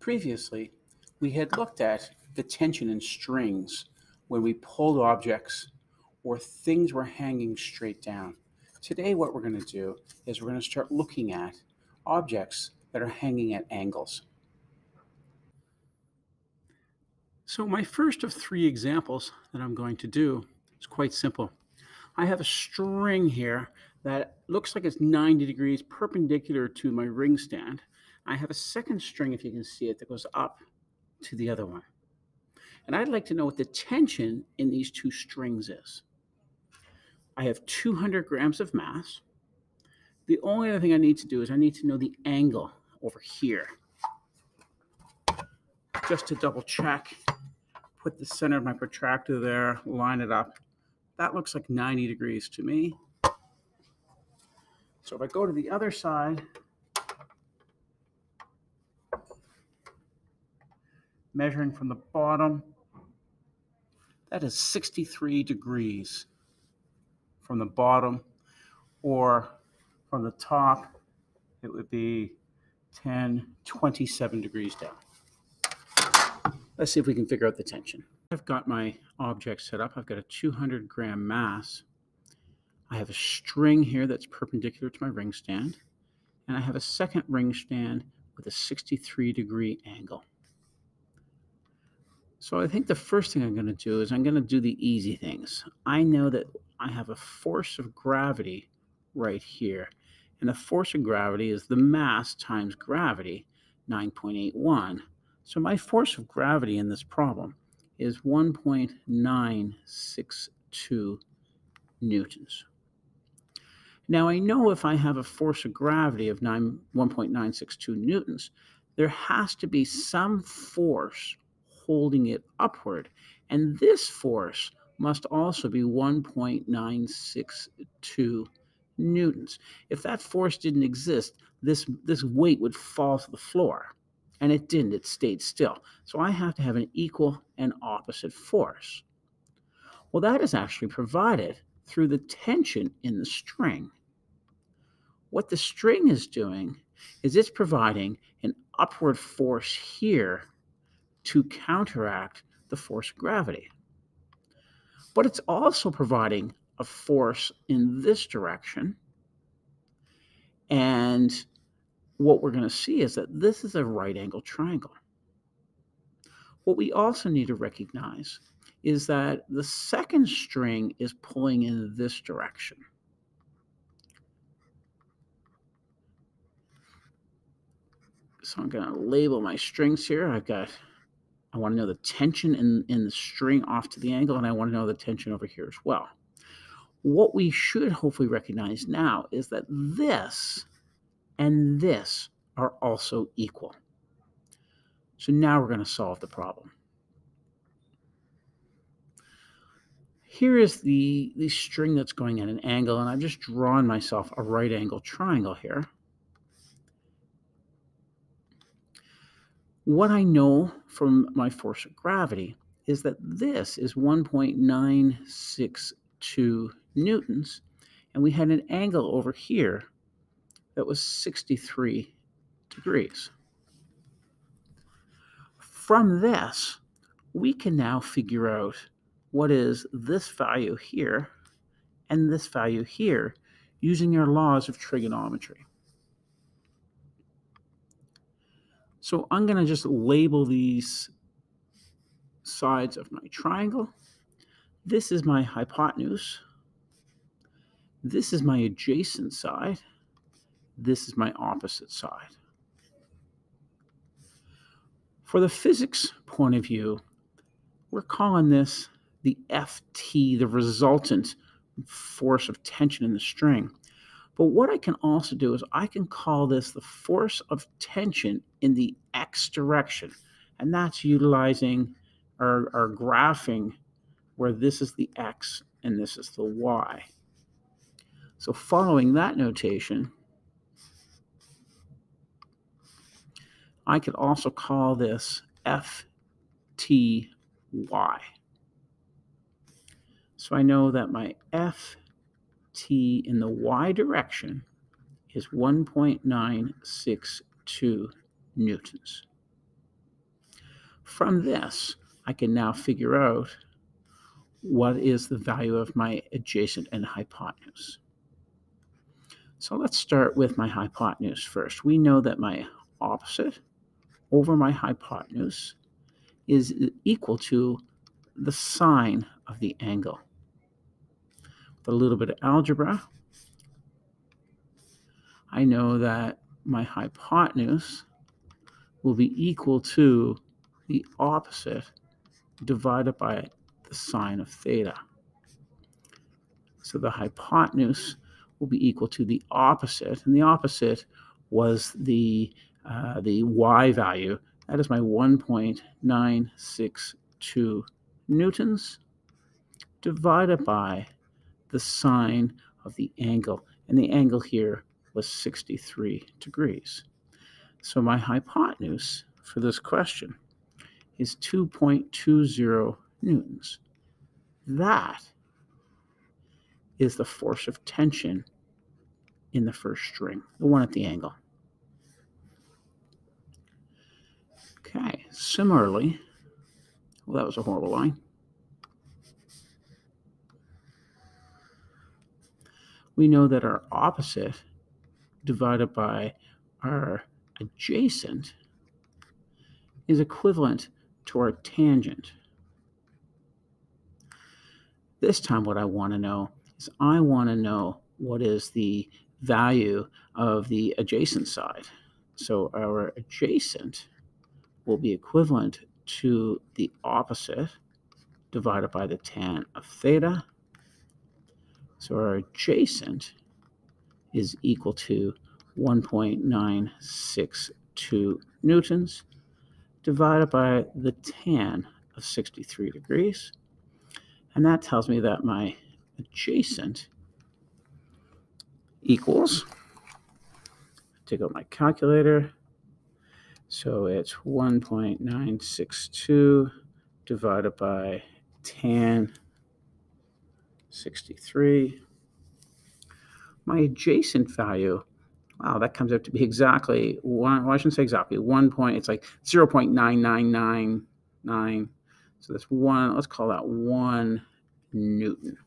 Previously, we had looked at the tension in strings when we pulled objects or things were hanging straight down. Today, what we're going to do is we're going to start looking at objects that are hanging at angles. So my first of three examples that I'm going to do is quite simple. I have a string here that looks like it's 90 degrees perpendicular to my ring stand. I have a second string, if you can see it, that goes up to the other one. And I'd like to know what the tension in these two strings is. I have 200 grams of mass. The only other thing I need to do is I need to know the angle over here. Just to double check, put the center of my protractor there, line it up. That looks like 90 degrees to me. So if I go to the other side, measuring from the bottom, that is 63 degrees from the bottom, or from the top, it would be 27 degrees down. Let's see if we can figure out the tension. I've got my object set up. I've got a 200 gram mass. I have a string here that's perpendicular to my ring stand, and I have a second ring stand with a 63 degree angle. So I think the first thing I'm going to do is I'm going to do the easy things. I know that I have a force of gravity right here, and the force of gravity is the mass times gravity, 9.81. So my force of gravity in this problem is 1.962 newtons. Now I know if I have a force of gravity of 1.962 newtons, there has to be some force holding it upward, and this force must also be 1.962 newtons. If that force didn't exist, this weight would fall to the floor, and it didn't. It stayed still. So I have to have an equal and opposite force. Well, that is actually provided through the tension in the string. What the string is doing is it's providing an upward force here to counteract the force of gravity. But it's also providing a force in this direction. And what we're going to see is that this is a right angle triangle. What we also need to recognize is that the second string is pulling in this direction. So I'm going to label my strings here. I want to know the tension in the string off to the angle, and I want to know the tension over here as well. What we should hopefully recognize now is that this and this are also equal. So now we're going to solve the problem. Here is the string that's going at an angle, and I've just drawn myself a right angle triangle here. What I know from my force of gravity is that this is 1.962 newtons, and we had an angle over here that was 63 degrees. From this, we can now figure out what is this value here and this value here using our laws of trigonometry. So I'm going to just label these sides of my triangle. This is my hypotenuse. This is my adjacent side. This is my opposite side. For the physics point of view, we're calling this the Ft, the resultant force of tension in the string. But what I can also do is I can call this the force of tension in the x direction. And that's utilizing our graphing where this is the x and this is the y. So following that notation, I could also call this Fty. So I know that my Ft in the y direction is 1.962 newtons. From this, I can now figure out what is the value of my adjacent and hypotenuse. So let's start with my hypotenuse first. We know that my opposite over my hypotenuse is equal to the sine of the angle. With a little bit of algebra, I know that my hypotenuse will be equal to the opposite divided by the sine of theta. So the hypotenuse will be equal to the opposite, and the opposite was the y value. That is my 1.962 newtons divided by the sine of the angle, and the angle here was 63 degrees. So my hypotenuse for this question is 2.20 newtons. That is the force of tension in the first string, the one at the angle. Okay, similarly, well, that was a horrible line. We know that our opposite divided by our adjacent is equivalent to our tangent. This time what I want to know is I want to know what is the value of the adjacent side. So our adjacent will be equivalent to the opposite divided by the tan of theta. So our adjacent is equal to 1.962 newtons divided by the tan of 63 degrees. And that tells me that my adjacent equals, take out my calculator, so it's 1.962 divided by tan 63. My adjacent value, wow, that comes out to be exactly one. Well, I shouldn't say exactly it's like 0.9999. So that's one. Let's call that 1 Newton.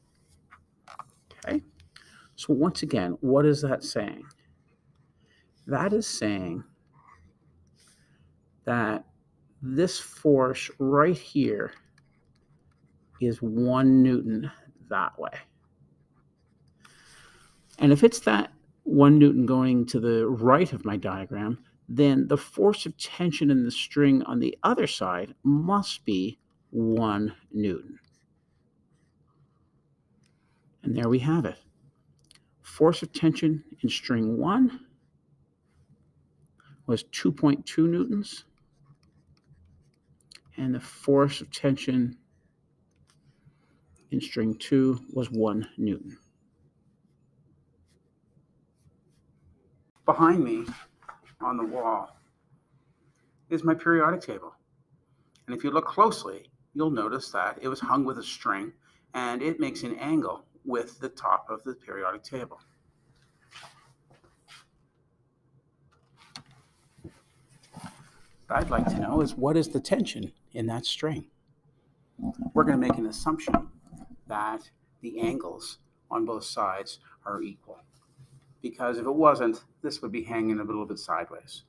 Okay. So once again, what is that saying? That is saying that this force right here is 1 Newton that way. And if it's that 1 Newton going to the right of my diagram, then the force of tension in the string on the other side must be 1 Newton. And there we have it. Force of tension in string 1 was 2.2 newtons, and the force of tension in string 2 was 1 Newton. Behind me on the wall is my periodic table. And if you look closely, you'll notice that it was hung with a string, and it makes an angle with the top of the periodic table. What I'd like to know is, what is the tension in that string? We're going to make an assumption that the angles on both sides are equal, because if it wasn't, this would be hanging a little bit sideways.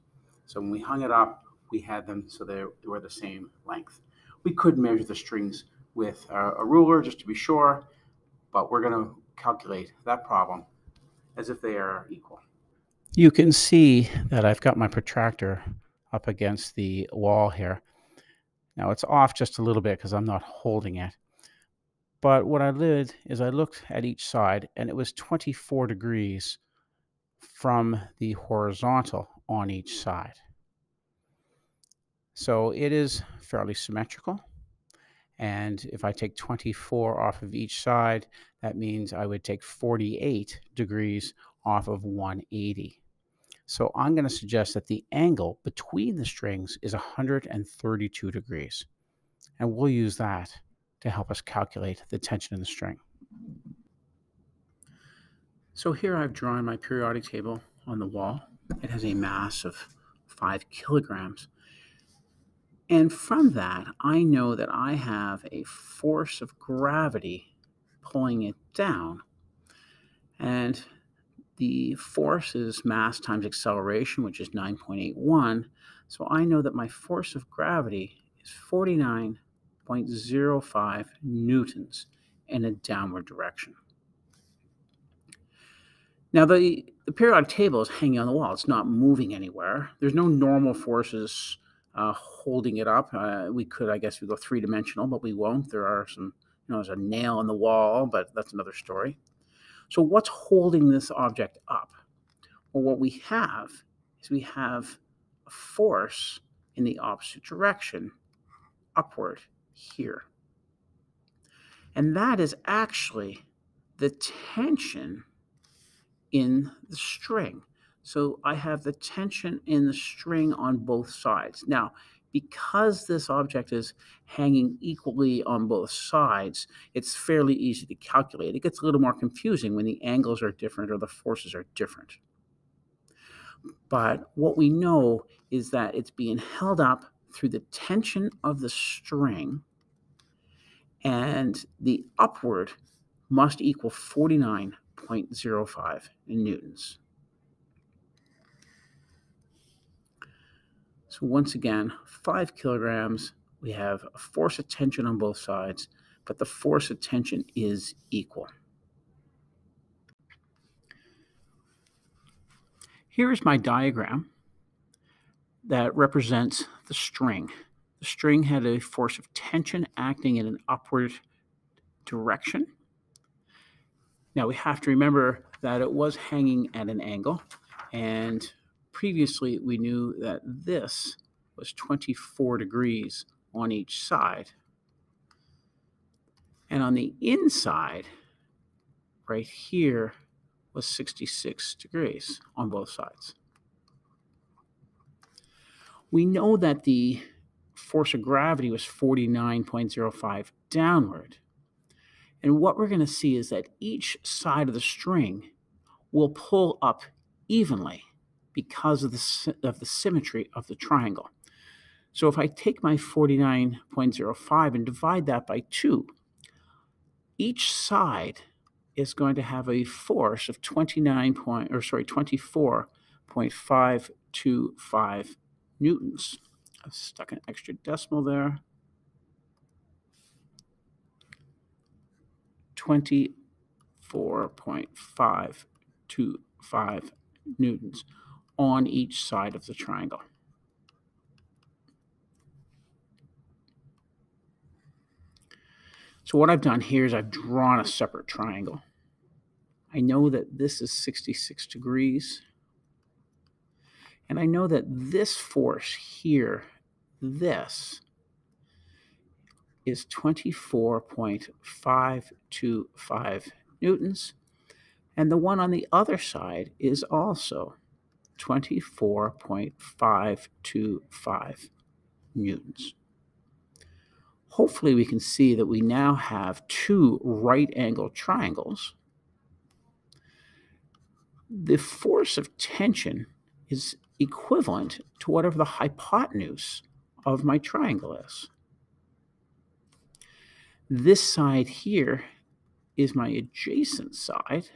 So when we hung it up, we had them so they were the same length. We could measure the strings with a ruler just to be sure, but we're going to calculate that problem as if they are equal. You can see that I've got my protractor up against the wall here. Now it's off just a little bit because I'm not holding it. But what I did is I looked at each side, and it was 24 degrees from the horizontal on each side. So it is fairly symmetrical. And if I take 24 off of each side, that means I would take 48 degrees off of 180. So I'm going to suggest that the angle between the strings is 132 degrees. And we'll use that to help us calculate the tension in the string. So here I've drawn my periodic table on the wall. It has a mass of 5 kilograms. And from that, I know that I have a force of gravity pulling it down. And the force is mass times acceleration, which is 9.81. So I know that my force of gravity is 49.05 newtons in a downward direction. Now, the periodic table is hanging on the wall. It's not moving anywhere. There's no normal forces holding it up. We could, I guess, we go three-dimensional, but we won't. There are some, there's a nail in the wall, but that's another story. So what's holding this object up? Well, what we have is we have a force in the opposite direction, upward here. And that is actually the tension in the string. So I have the tension in the string on both sides. Now, because this object is hanging equally on both sides, it's fairly easy to calculate. It gets a little more confusing when the angles are different or the forces are different. But what we know is that it's being held up through the tension of the string, and the upward must equal 49.05 newtons. So once again, 5 kilograms, we have a force of tension on both sides, but the force of tension is equal. Here is my diagram that represents the string. The string had a force of tension acting in an upward direction. Now we have to remember that it was hanging at an angle, and previously we knew that this was 24 degrees on each side. And on the inside, right here, was 66 degrees on both sides. We know that the force of gravity was 49.05 downward. And what we're going to see is that each side of the string will pull up evenly because of the symmetry of the triangle. So if I take my 49.05 and divide that by 2, each side is going to have a force of 24.525 newtons. I've stuck an extra decimal there. 24.525 newtons on each side of the triangle. So what I've done here is I've drawn a separate triangle. I know that this is 66 degrees. And I know that this force here, this, is 24.525 newtons. And the one on the other side is also 24.525 newtons. Hopefully we can see that we now have two right-angled triangles. The force of tension is equivalent to whatever the hypotenuse of my triangle is. This side here is my adjacent side,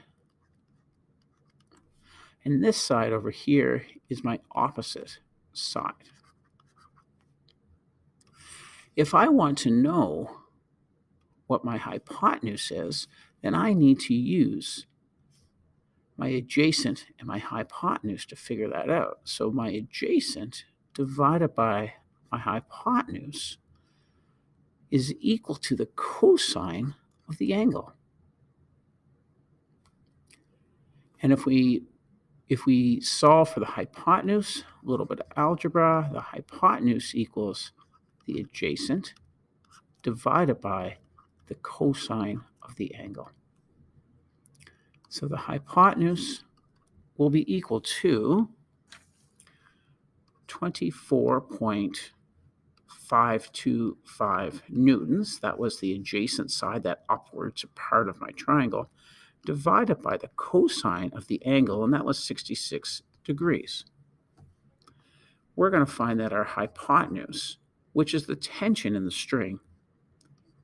and this side over here is my opposite side. If I want to know what my hypotenuse is, then I need to use my adjacent and my hypotenuse to figure that out. So my adjacent divided by my hypotenuse is equal to the cosine of the angle. And if we solve for the hypotenuse, a little bit of algebra, the hypotenuse equals the adjacent divided by the cosine of the angle. So the hypotenuse will be equal to 24.525 newtons. That was the adjacent side, that upwards part of my triangle, divided by the cosine of the angle, and that was 66 degrees. We're going to find that our hypotenuse which is the tension in the string,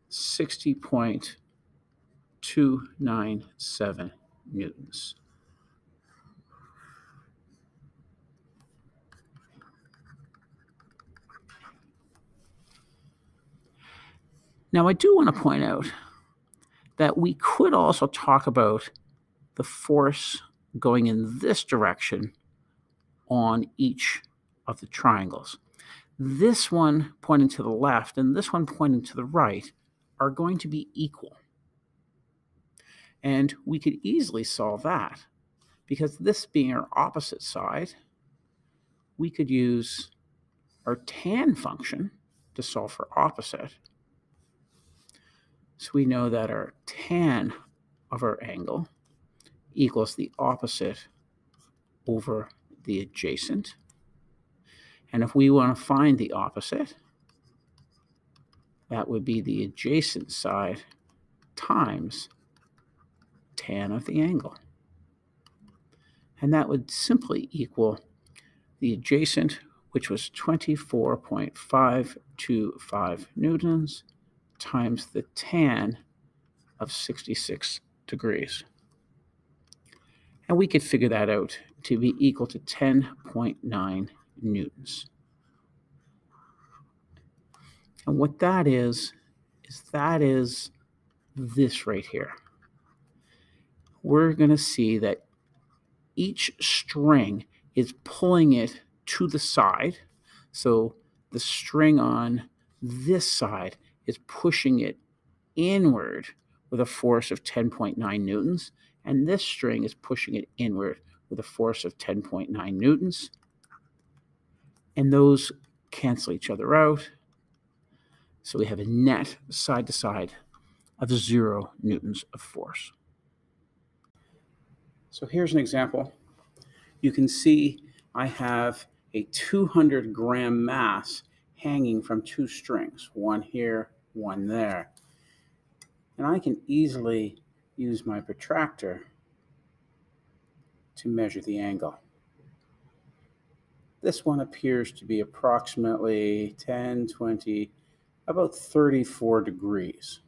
60.297 newtons. Now, I do want to point out that we could also talk about the force going in this direction on each of the triangles. This one pointing to the left and this one pointing to the right are going to be equal. And we could easily solve that, because this being our opposite side, we could use our tan function to solve for opposite. So we know that our tan of our angle equals the opposite over the adjacent. And if we want to find the opposite, that would be the adjacent side times tan of the angle. And that would simply equal the adjacent, which was 24.525 newtons, times the tan of 66 degrees. And we could figure that out to be equal to 10.9 newtons. And what that is this right here. We're going to see that each string is pulling it to the side. So the string on this side is pushing it inward with a force of 10.9 newtons, and this string is pushing it inward with a force of 10.9 newtons. And those cancel each other out. So we have a net side to side of 0 newtons of force. So here's an example. You can see I have a 200-gram mass hanging from 2 strings, one here, one there. And I can easily use my protractor to measure the angle. This one appears to be approximately 10, 20, about 34 degrees.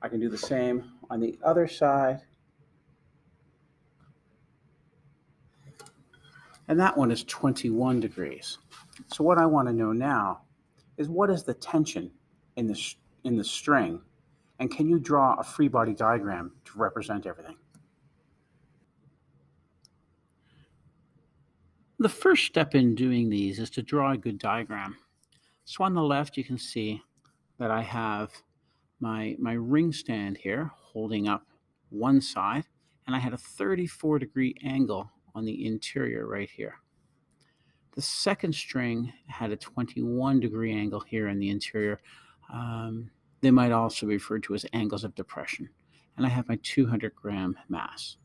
I can do the same on the other side. And that one is 21 degrees. So what I want to know now is, what is the tension in the string, and can you draw a free body diagram to represent everything? The first step in doing these is to draw a good diagram. So on the left, you can see that I have my ring stand here holding up one side, and I had a 34-degree angle on the interior right here. The second string had a 21-degree angle here in the interior. They might also be referred to as angles of depression. And I have my 200-gram mass.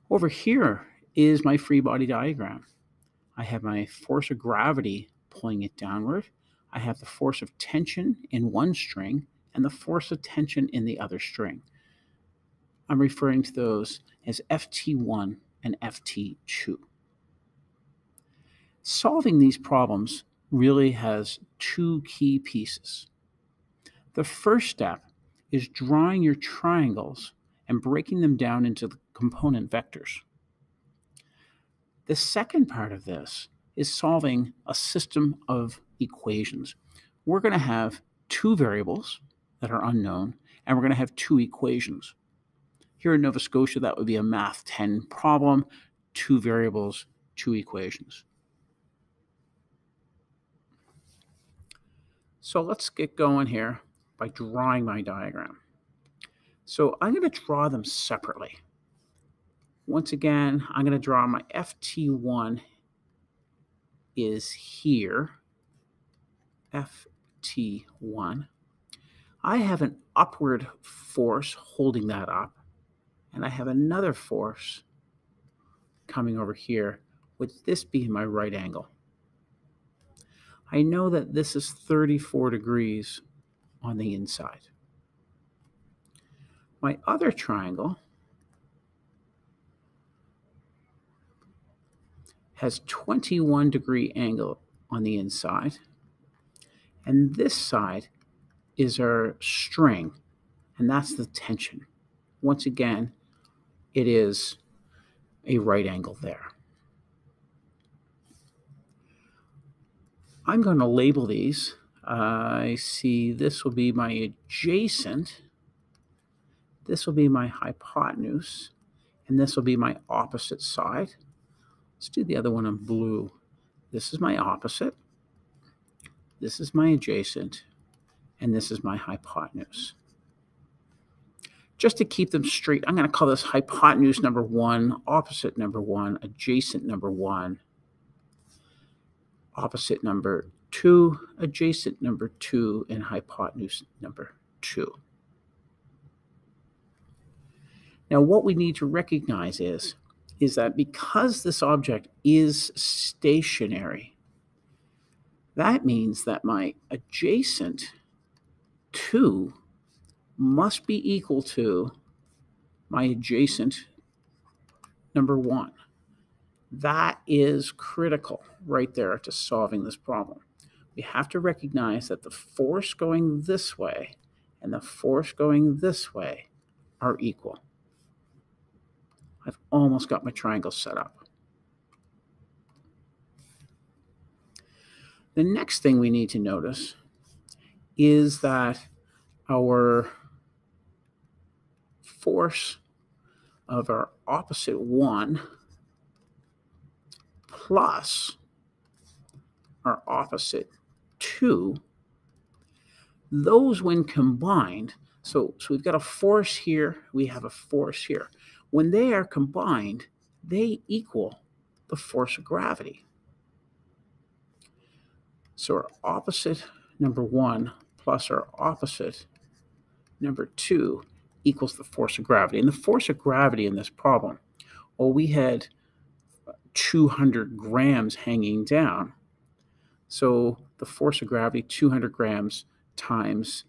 Over here is my free body diagram. I have my force of gravity pulling it downward. I have the force of tension in one string and the force of tension in the other string. I'm referring to those as FT1 and FT2. Solving these problems really has 2 key pieces. The first step is drawing your triangles and breaking them down into the component vectors. The second part of this is solving a system of equations. We're going to have 2 variables that are unknown, and we're going to have 2 equations. Here in Nova Scotia, that would be a Math 10 problem, 2 variables, 2 equations. So let's get going here by drawing my diagram. So I'm going to draw them separately. Once again, I'm going to draw my FT1 is here, FT1. I have an upward force holding that up, and I have another force coming over here, with this being my right angle. I know that this is 34 degrees on the inside. My other triangle has 21-degree angle on the inside, and this side is our string, and that's the tension. Once again, it is a right angle there. I'm going to label these. I see this will be my adjacent, this will be my hypotenuse, and this will be my opposite side. Let's do the other one in blue. This is my opposite, this is my adjacent, and this is my hypotenuse. Just to keep them straight, I'm going to call this hypotenuse number 1, opposite number 1, adjacent number 1, opposite number 2, adjacent number 2, and hypotenuse number 2. Now, what we need to recognize is that because this object is stationary, that means that my adjacent 2 must be equal to my adjacent number 1. That is critical right there to solving this problem. We have to recognize that the force going this way and the force going this way are equal. I've almost got my triangle set up. The next thing we need to notice is that our force of our opposite 1 plus our opposite 2, those when combined, so we've got a force here, we have a force here. When they are combined, they equal the force of gravity. So our opposite number 1 plus our opposite number 2 equals the force of gravity. And the force of gravity in this problem, well, we had 200 grams hanging down. So the force of gravity, 200 grams times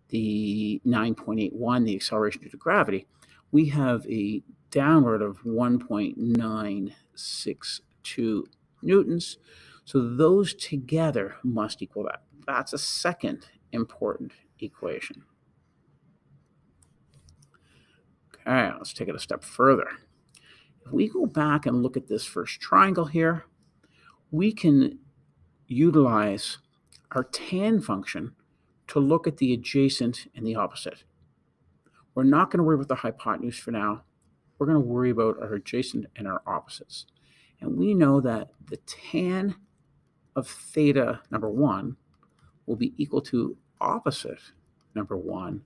the 9.81, the acceleration due to gravity, we have a downward of 1.962 newtons. So those together must equal that. That's a second important equation. Okay, let's take it a step further. If we go back and look at this first triangle here, we can utilize our tan function to look at the adjacent and the opposite. We're not going to worry about the hypotenuse for now. We're going to worry about our adjacent and our opposites. And we know that the tan of theta number 1 will be equal to opposite number 1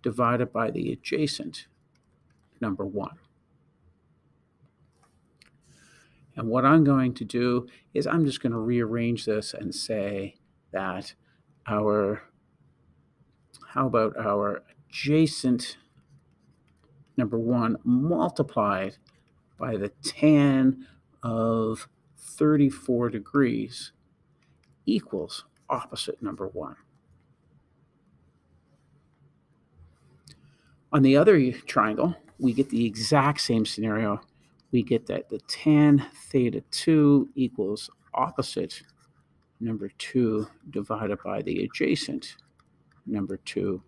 divided by the adjacent number 1. And what I'm going to do is I'm just going to rearrange this and say that how about our adjacent number 1 multiplied by the tan of 34 degrees equals opposite number 1. On the other triangle, we get the exact same scenario. We get that the tan theta 2 equals opposite number 2 divided by the adjacent number 2.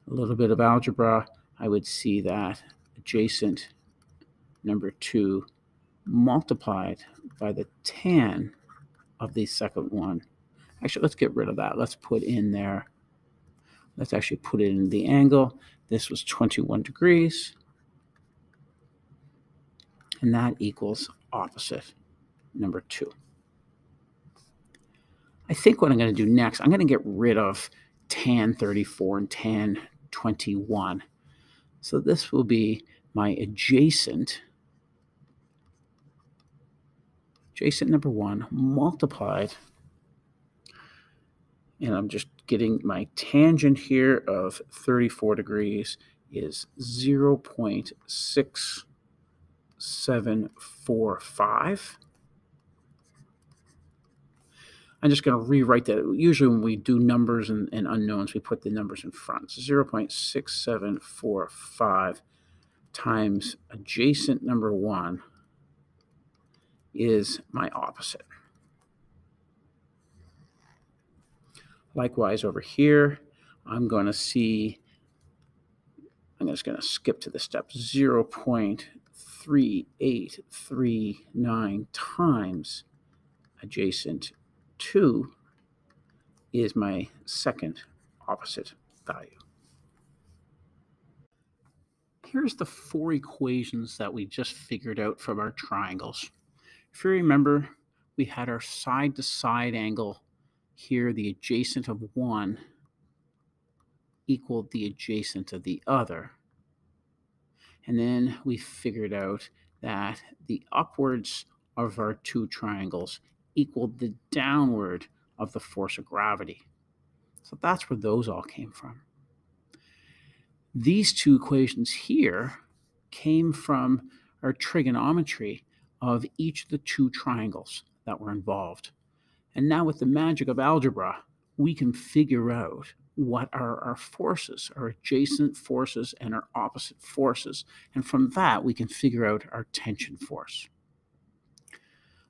A little bit of algebra, I would see that adjacent number 2 multiplied by the tan of the second one. Actually, let's get rid of that. Let's put in there. Let's actually put it in the angle. This was 21 degrees. And that equals opposite number 2. I think what I'm going to do next, I'm going to get rid of tan 34 and tan 21. So this will be my adjacent number 1 multiplied, and I'm just getting my tangent here of 34 degrees is 0.6745. I'm just going to rewrite that. Usually when we do numbers and unknowns, we put the numbers in front. So 0.6745 times adjacent number 1 is my opposite. Likewise, over here, I'm just going to skip to the step 0.3839 times adjacent 2 is my second opposite value. Here's the 4 equations that we just figured out from our triangles. If you remember, we had our side-to-side angle here, the adjacent of one equaled the adjacent of the other. And then we figured out that the upwards of our 2 triangles equaled the downward of the force of gravity. So that's where those all came from. These 2 equations here came from our trigonometry of each of the 2 triangles that were involved. And now with the magic of algebra, we can figure out what are our forces, our adjacent forces and our opposite forces. And from that, we can figure out our tension force.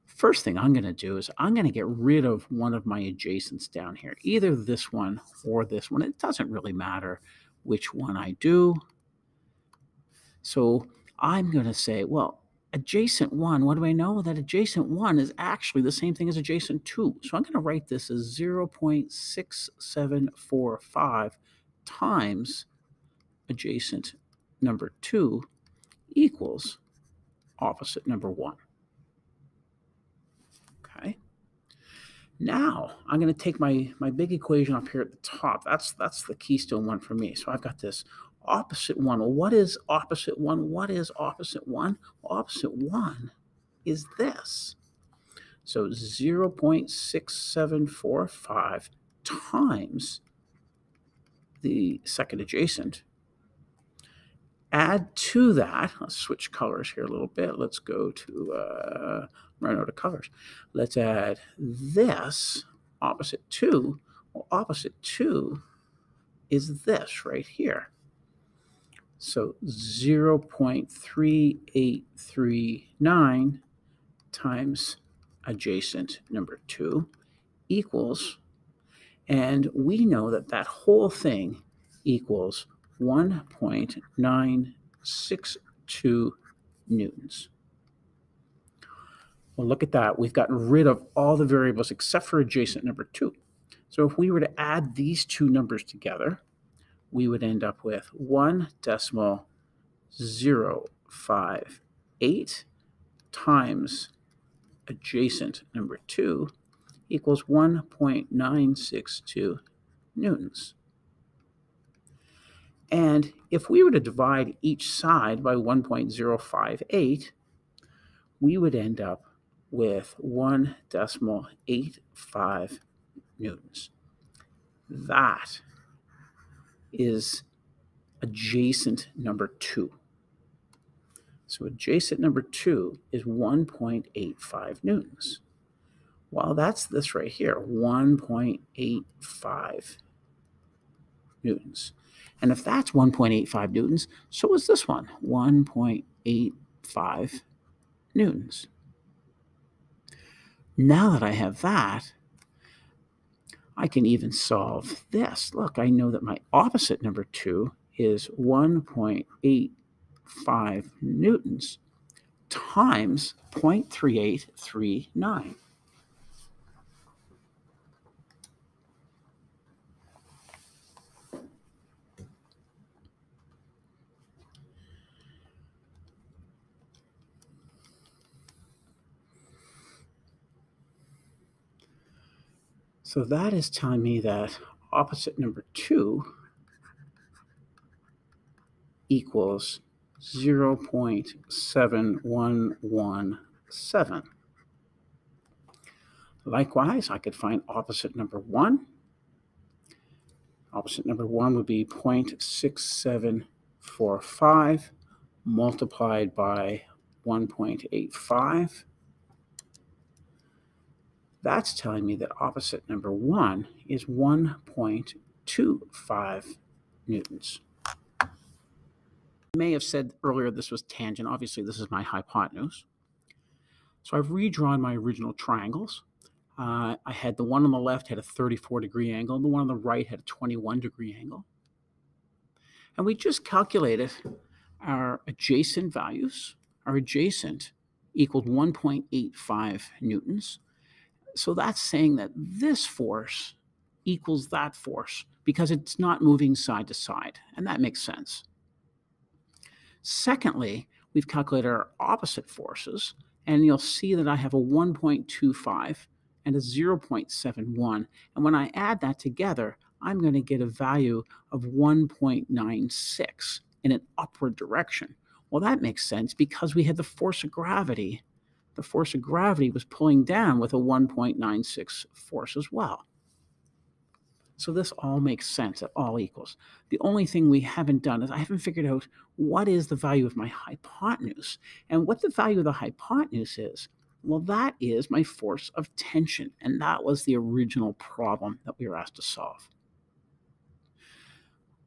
First thing I'm going to do is I'm going to get rid of one of my adjacents down here, either this one or this one. It doesn't really matter which one I do. So I'm going to say, well, adjacent 1, what do I know? That adjacent 1 is actually the same thing as adjacent 2. So I'm going to write this as 0.6745 times adjacent number 2 equals opposite number 1. Okay. Now I'm going to take my big equation up here at the top. That's the keystone one for me. So I've got this opposite 1. Well, what is opposite 1? What is opposite 1? Well, opposite 1 is this. So 0.6745 times the second adjacent. Add to that, let's switch colors here a little bit. Let's go to, run out of colors. Let's add this, opposite 2. Well, opposite 2 is this right here. So 0.3839 times adjacent number 2 equals, and we know that that whole thing equals 1.962 newtons. Well, look at that. We've gotten rid of all the variables except for adjacent number 2. So if we were to add these 2 numbers together, we would end up with 1.058 times adjacent number 2 equals 1.962 newtons. And if we were to divide each side by 1.058, we would end up with 1.85 newtons. That is adjacent number 2. So adjacent number 2 is 1.85 newtons. Well, that's this right here, 1.85 newtons. And if that's 1.85 newtons, so is this one, 1.85 newtons. Now that I have that, I can even solve this. Look, I know that my opposite number 2 is 1.85 newtons times 0.3839. So that is telling me that opposite number 2 equals 0.7117. Likewise, I could find opposite number 1. Opposite number 1 would be 0.6745 multiplied by 1.85. That's telling me that opposite number 1 is 1.25 newtons. I may have said earlier this was tangent. Obviously, this is my hypotenuse. So I've redrawn my original triangles. I had the one on the left had a 34-degree angle, and the one on the right had a 21-degree angle. And we just calculated our adjacent values. Our adjacent equaled 1.85 newtons. So that's saying that this force equals that force because it's not moving side to side, and that makes sense. Secondly, we've calculated our opposite forces, and you'll see that I have a 1.25 and a 0.71. And when I add that together, I'm going to get a value of 1.96 in an upward direction. Well, that makes sense because we had the force of gravity. The force of gravity was pulling down with a 1.96 force as well. So this all makes sense. It all equals. The only thing we haven't done is I haven't figured out what is the value of my hypotenuse. And what the value of the hypotenuse is, well, that is my force of tension. And that was the original problem that we were asked to solve.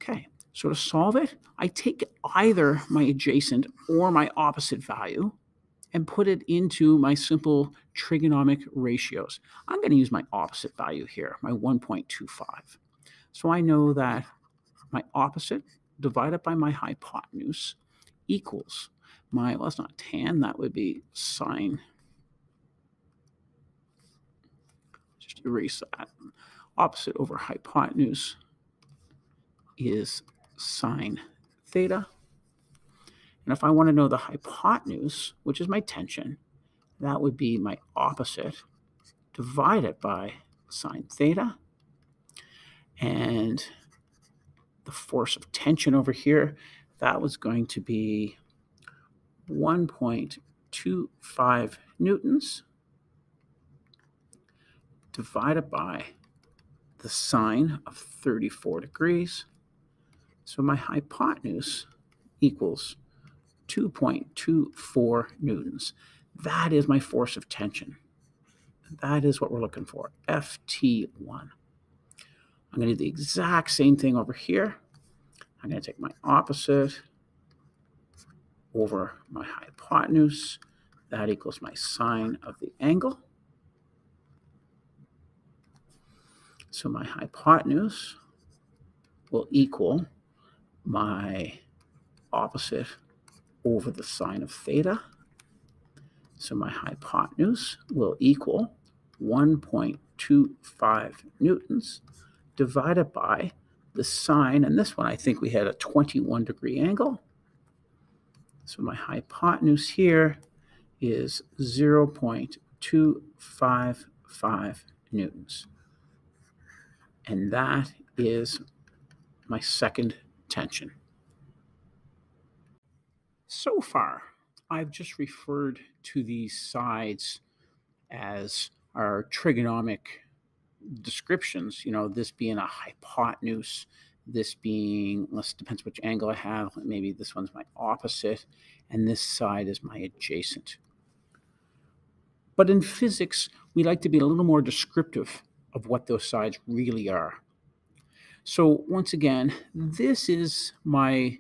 Okay, so to solve it, I take either my adjacent or my opposite value and put it into my simple trigonomic ratios. I'm going to use my opposite value here, my 1.25. So I know that my opposite divided by my hypotenuse equals my, well, it's not tan, that would be sine. Just erase that. Opposite over hypotenuse is sine theta. And if I want to know the hypotenuse, which is my tension, that would be my opposite divided by sine theta. And the force of tension over here, that was going to be 1.25 newtons divided by the sine of 34 degrees. So my hypotenuse equals 2.24 newtons. That is my force of tension. That is what we're looking for, FT1. I'm going to do the exact same thing over here. I'm going to take my opposite over my hypotenuse. That equals my sine of the angle. So my hypotenuse will equal my opposite over the sine of theta. So my hypotenuse will equal 1.25 newtons divided by the sine, and this one I think we had a 21-degree angle. So my hypotenuse here is 0.255 newtons. And that is my second tension. So far, I've just referred to these sides as our trigonomic descriptions, this being a hypotenuse, this being, depends which angle I have, maybe this one's my opposite, and this side is my adjacent. But in physics, we like to be a little more descriptive of what those sides really are. So once again, this is my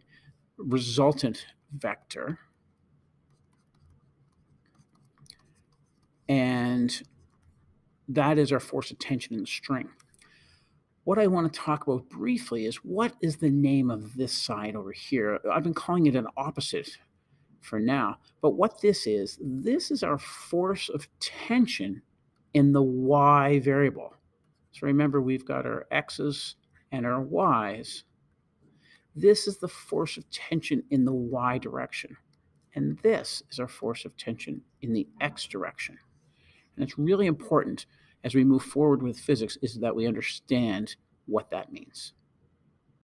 resultant vector. And that is our force of tension in the string. What I want to talk about briefly is what is the name of this side over here? I've been calling it an opposite for now, but what this is our force of tension in the y variable. So remember, we've got our x's and our y's. This is the force of tension in the y direction, and this is our force of tension in the x direction. And it's really important as we move forward with physics is that we understand what that means.